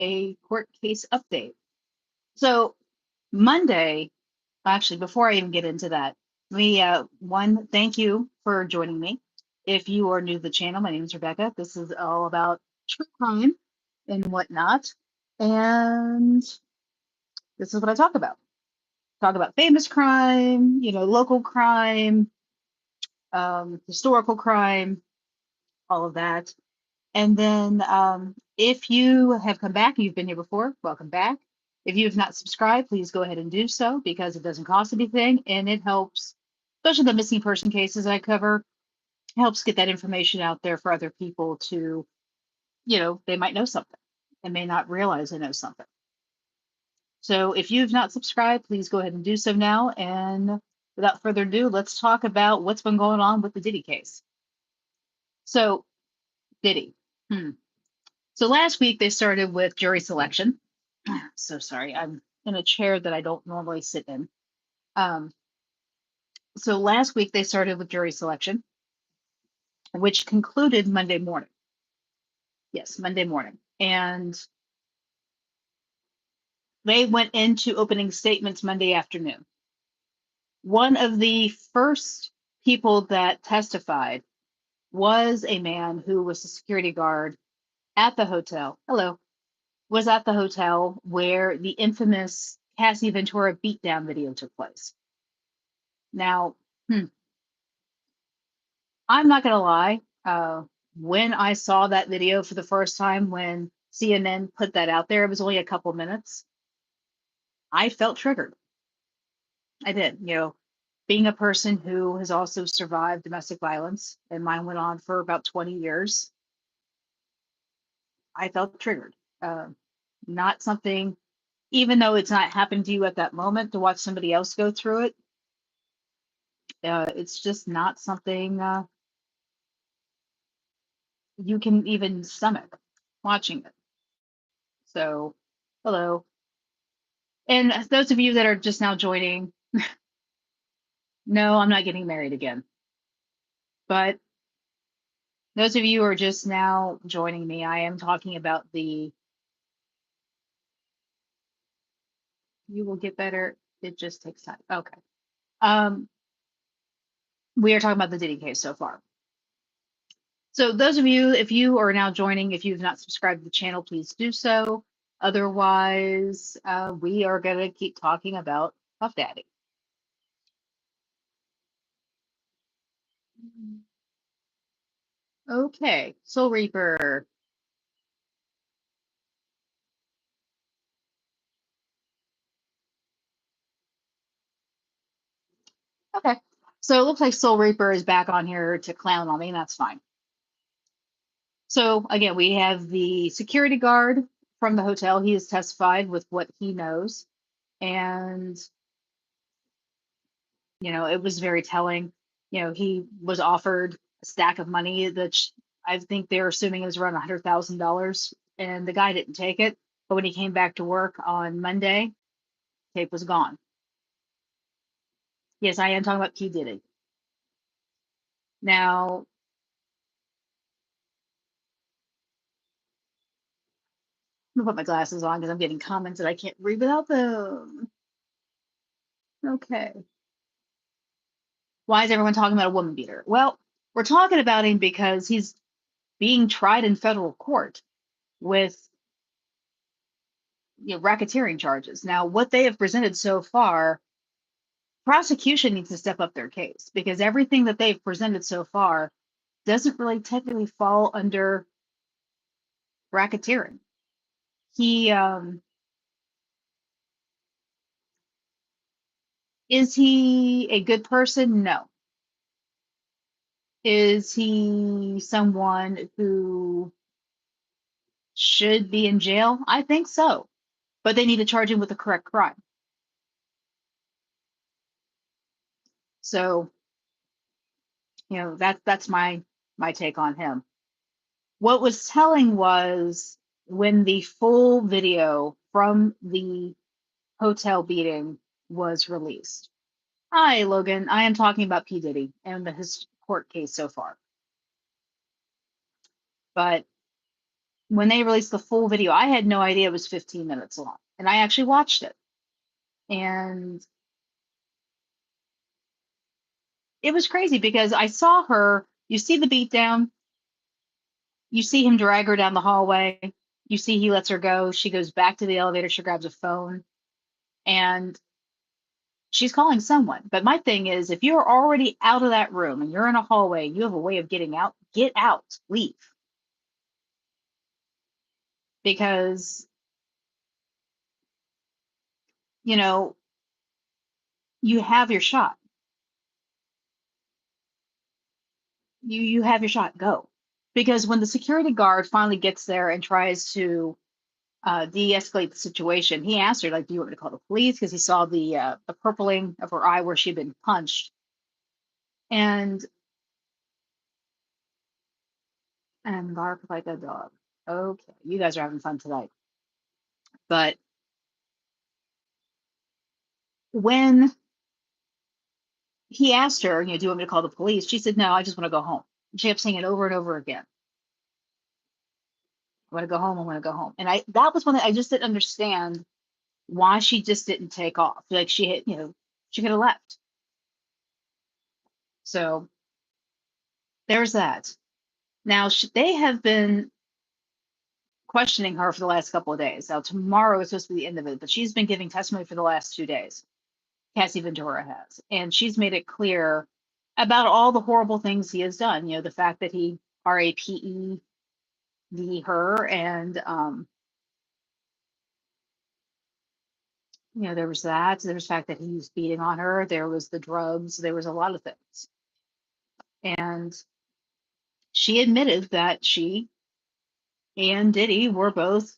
a court case update. So Monday, actually, before I even get into that, one, thank you for joining me. If you are new to the channel, my name is Rebecca. This is all about true crime and whatnot. And this is what I talk about. Talk about famous crime, local crime, historical crime, all of that. And then if you have come back and you've been here before, welcome back. If you have not subscribed, please go ahead and do so because it doesn't cost anything and it helps, especially the missing person cases I cover, helps get that information out there for other people to, they might know something and may not realize they know something. So if you've not subscribed, please go ahead and do so now. And without further ado, let's talk about what's been going on with the Diddy case. So Diddy. So last week they started with jury selection. So sorry, I'm in a chair that I don't normally sit in. So last week they started with jury selection, which concluded Monday morning. Yes, Monday morning. And they went into opening statements Monday afternoon. One of the first people that testified was a man who was a security guard at the hotel. Was at the hotel where the infamous Cassie Ventura beatdown video took place. Now, I'm not going to lie. When I saw that video for the first time, when CNN put that out there, it was only a couple minutes. I felt triggered. I did. Being a person who has also survived domestic violence, and mine went on for about 20 years, I felt triggered. Not something, even though it's not happened to you at that moment, to watch somebody else go through it, it's just not something you can even stomach watching it. So, hello. And those of you that are just now joining, no, I'm not getting married again. But those of you who are just now joining me, I am talking about you will get better. It just takes time. Okay. We are talking about the Diddy case so far. So those of you, if you are now joining, if you've not subscribed to the channel, please do so. Otherwise, we are going to keep talking about Puff Daddy. Okay, Soul Reaper. Okay, so it looks like Soul Reaper is back on here to clown on me, and that's fine. So again, we have the security guard from the hotel. He has testified with what he knows. And, it was very telling. He was offered a stack of money that I think they're assuming it was around $100,000. And the guy didn't take it. But when he came back to work on Monday, tape was gone. Yes, I am talking about PDiddy. Now, I'm gonna put my glasses on because I'm getting comments that I can't read without them. Okay. Why is everyone talking about a woman beater? Well, we're talking about him because he's being tried in federal court with racketeering charges. Now, what they have presented so far, prosecution needs to step up their case because everything that they've presented so far doesn't really technically fall under racketeering. Is he a good person? No. Is he someone who should be in jail? I think so. But they need to charge him with the correct crime. So, that's my take on him. What was telling was when the full video from the hotel beating was released. Hi, Logan. I am talking about P. Diddy and his court case so far. But when they released the full video, I had no idea it was 15 minutes long. And I actually watched it. And it was crazy because I saw her, you see the beatdown, you see him drag her down the hallway, you see he lets her go. She goes back to the elevator, she grabs a phone, and she's calling someone. But my thing is, if you're already out of that room and you're in a hallway, you have a way of getting out, get out, leave. Because, you know, you have your shot. You have your shot, go. Because when the security guard finally gets there and tries to de-escalate the situation, he asked her, like, do you want me to call the police? Because he saw the purpling of her eye where she'd been punched. And bark like a dog. Okay, you guys are having fun tonight. But when he asked her, do you want me to call the police? She said, no, I just want to go home. She kept saying it over and over again. I want to go home. I want to go home. And that was one that I just didn't understand why she just didn't take off. Like she had, she could have left. So there's that. Now they have been questioning her for the last couple of days. Now tomorrow is supposed to be the end of it, but she's been giving testimony for the last 2 days. Cassie Ventura has, and she's made it clear about all the horrible things he has done. The fact that he RAPE her, and there was that. There was the fact that he was beating on her. There was the drugs. There was a lot of things, and she admitted that she and Diddy were both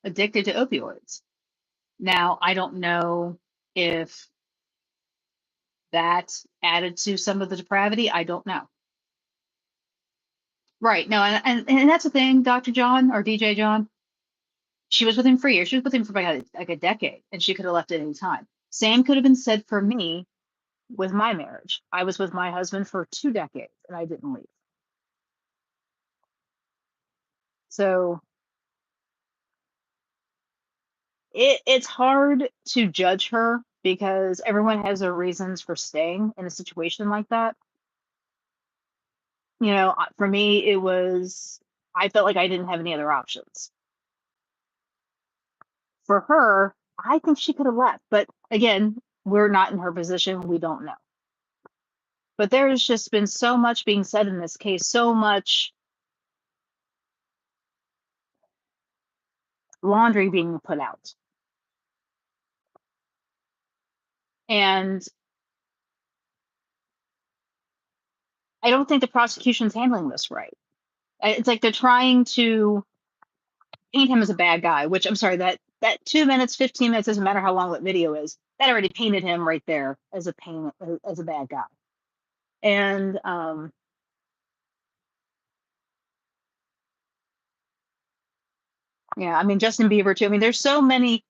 addicted to opioids. Now, I don't know if that added to some of the depravity. I don't know. Right. No, and that's the thing, Dr. John or DJ John. She was with him for years. She was with him for like a decade, and she could have left at any time. Same could have been said for me with my marriage. I was with my husband for 2 decades, and I didn't leave. So it's hard to judge her because everyone has their reasons for staying in a situation like that. For me, I felt like I didn't have any other options. For her, I think she could have left. But again, we're not in her position. We don't know. But there's just been so much being said in this case, so much laundry being put out. And I don't think the prosecution's handling this right. It's like they're trying to paint him as a bad guy, which I'm sorry, that 2 minutes, 15 minutes, doesn't matter how long that video is, that already painted him right there as a bad guy. And yeah, I mean, Justin Bieber too. I mean, there's so many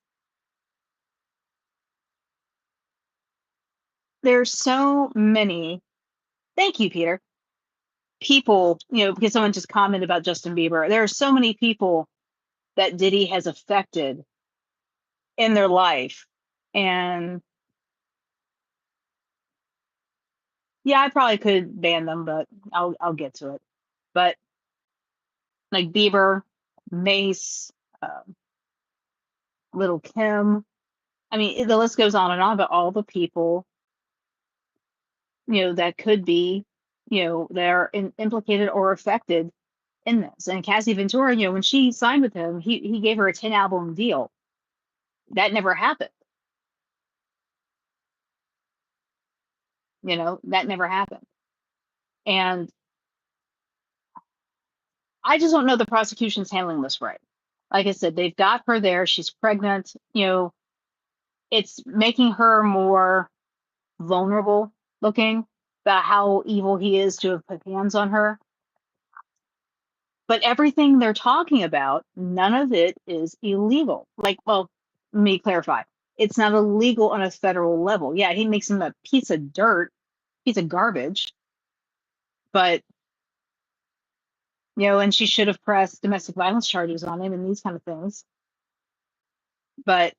thank you, Peter, people, because someone just commented about Justin Bieber. There are so many people that Diddy has affected in their life. And yeah, I probably could ban them, but I'll get to it. But like Bieber, Mace, Little Kim, I mean, the list goes on and on, but all the people, that could be, they're implicated or affected in this. And Cassie Ventura, when she signed with him, he gave her a 10-album deal. That never happened. That never happened. And I just don't know the prosecution's handling this right. Like I said, they've got her there. She's pregnant. It's making her more vulnerable looking about how evil he is to have put hands on her. But everything they're talking about, none of it is illegal. Like, well, let me clarify. It's not illegal on a federal level. Yeah, he makes him a piece of dirt, piece of garbage. But And she should have pressed domestic violence charges on him and these kind of things, but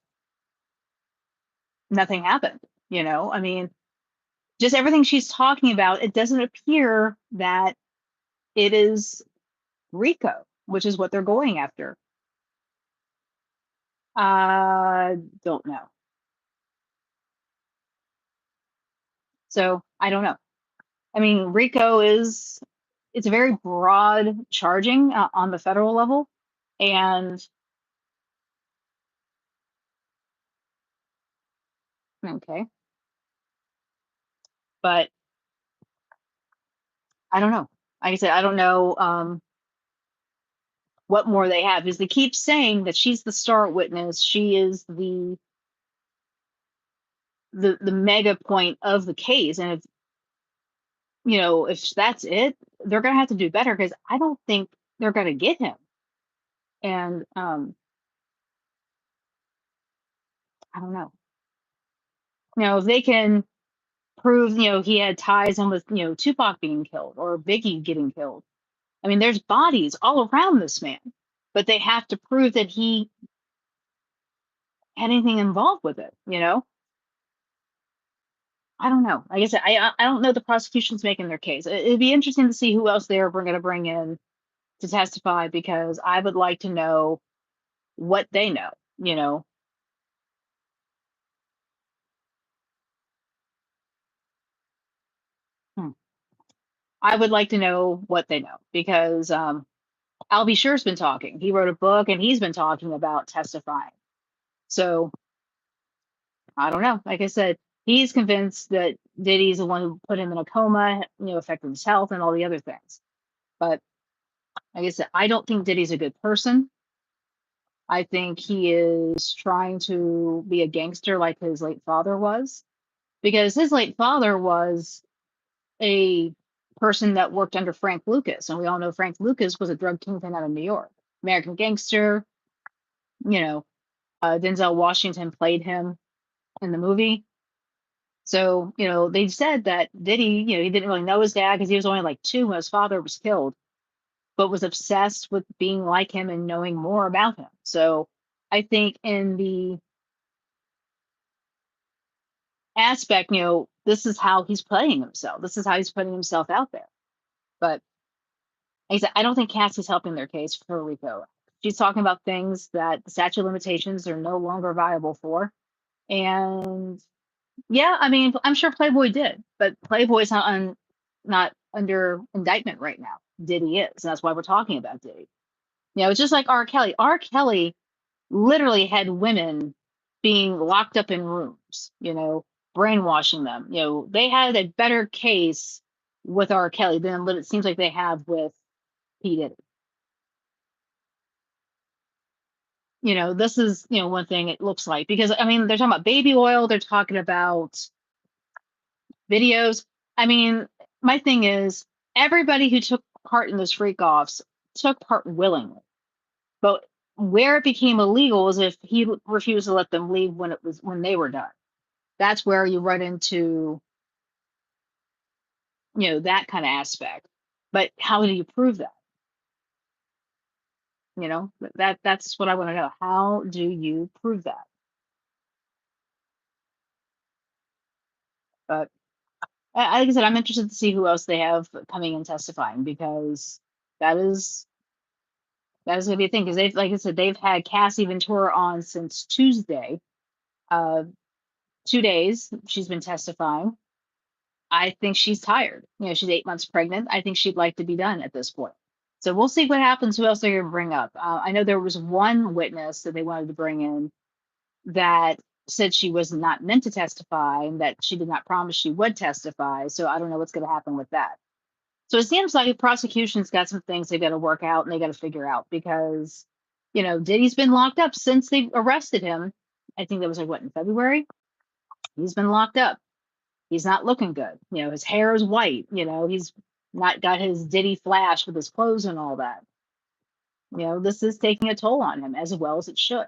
nothing happened. I mean, just everything she's talking about, it doesn't appear that it is RICO, which is what they're going after. Don't know. So I don't know. I mean, RICO it's a very broad charging on the federal level, and okay, but I don't know. Like I said, I don't know what more they have, because they keep saying that she's the star witness. She is the mega point of the case, and if that's it, they're gonna have to do better, because I don't think they're gonna get him. And I don't know. If they can prove, he had ties in with, Tupac being killed or Biggie getting killed. I mean, there's bodies all around this man, but they have to prove that he had anything involved with it. I don't know. Like I said, I don't know the prosecution's making their case. It'd be interesting to see who else they're going to bring in to testify, because I would like to know what they know. You know, Hmm. I would like to know what they know, because Al B. Sure's been talking. He wrote a book and he's been talking about testifying. So I don't know. Like I said, he's convinced that Diddy's the one who put him in a coma, affected his health and all the other things. But like I said, I don't think Diddy's a good person. I think he is trying to be a gangster like his late father was, because his late father was a person that worked under Frank Lucas. And we all know Frank Lucas was a drug kingpin out of New York. American Gangster, you know, Denzel Washington played him in the movie. So, they said that Diddy, he didn't really know his dad because he was only like 2 when his father was killed, but was obsessed with being like him and knowing more about him. So I think in the aspect, this is how he's playing himself. This is how he's putting himself out there. But like I said, I don't think Cassie's helping their case for Rico. She's talking about things that the statute of limitations are no longer viable for. And yeah, I mean, I'm sure Playboy did, but Playboy's not under indictment right now. Diddy is, and that's why we're talking about Diddy. It's just like R. Kelly. R. Kelly literally had women being locked up in rooms, brainwashing them. They had a better case with R. Kelly than what it seems like they have with P. Diddy. This is, one thing it looks like, because I mean, they're talking about baby oil, they're talking about videos. I mean, my thing is, everybody who took part in those freak offs took part willingly. But where it became illegal was if he refused to let them leave when they were done. That's where you run into, that kind of aspect. But how do you prove that? That's what I want to know. How do you prove that? But like I said, I'm interested to see who else they have coming and testifying, because that is that is going to be a thing. Because like I said, they've had Cassie Ventura on since Tuesday. Uh, 2 days she's been testifying. I think she's tired. She's 8 months pregnant. I think she'd like to be done at this point. So we'll see what happens. Who else they're going to bring up? I know there was one witness that they wanted to bring in that said she was not meant to testify and that she did not promise she would testify. So I don't know what's going to happen with that. So it seems like the prosecution's got some things they got to work out and they got to figure out, because, Diddy's been locked up since they arrested him. I think that was like, what, in February? He's been locked up. He's not looking good. His hair is white. He's not got his Diddy flash with his clothes and all that. This is taking a toll on him, as well as it should.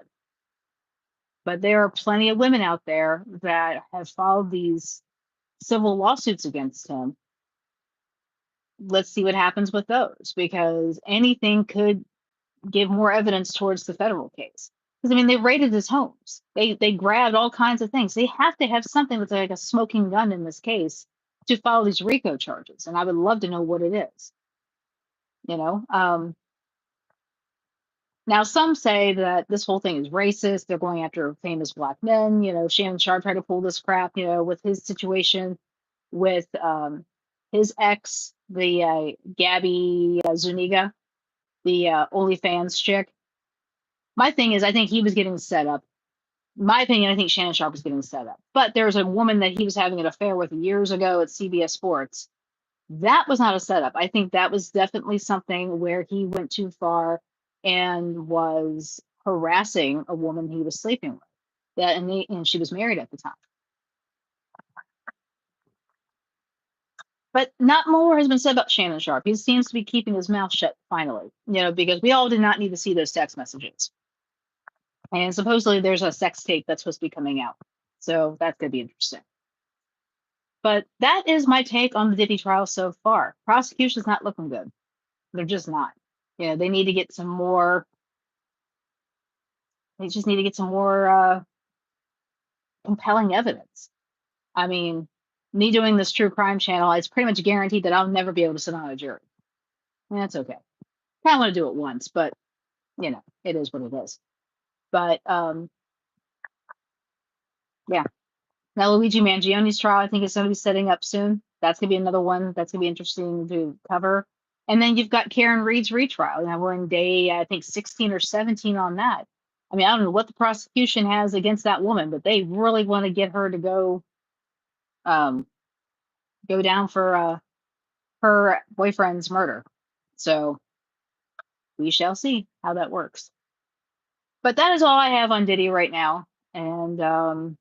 But there are plenty of women out there that have filed these civil lawsuits against him let's see what happens with those, because anything could give more evidence towards the federal case. Because I mean, they raided his homes. They grabbed all kinds of things. They have to have something that's like a smoking gun in this case to file these RICO charges. And I would love to know what it is. You know, now some say that this whole thing is racist. They're going after famous black men. You know, Shannon Sharp tried to pull this crap. You know, with his situation with his ex, the Gabby Zuniga, the OnlyFans chick. My thing is, I think he was getting set up. My opinion, I think Shannon Sharp was getting set up. But there's a woman that he was having an affair with years ago at CBS Sports. That was not a setup. I think that was definitely something where he went too far and was harassing a woman he was sleeping with. That and she was married at the time. But not more has been said about Shannon Sharp. He seems to be keeping his mouth shut finally, you know, because we all did not need to see those text messages. And supposedly there's a sex tape that's supposed to be coming out. So that's going to be interesting. But that is my take on the Diddy trial so far. Prosecution's not looking good. They're just not. You know, they need to get some more. They just need to get some more compelling evidence. I mean, me doing this true crime channel, it's pretty much guaranteed that I'll never be able to sit on a jury. And that's okay. Kind of want to do it once, but you know, it is what it is. But yeah. Now Luigi Mangioni's trial, I think, is going to be setting up soon. That's going to be another one that's going to be interesting to cover. And then you've got Karen Reed's retrial. Now we're in day, I think, 16 or 17 on that. I mean, I don't know what the prosecution has against that woman, but they really want to get her to go down for her boyfriend's murder. So we shall see how that works. But that is all I have on Diddy right now. And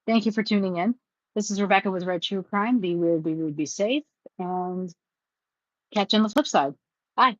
thank you for tuning in. This is Rebecca with Red True Crime. Be weird, be rude, be safe, and catch you on the flip side. Bye.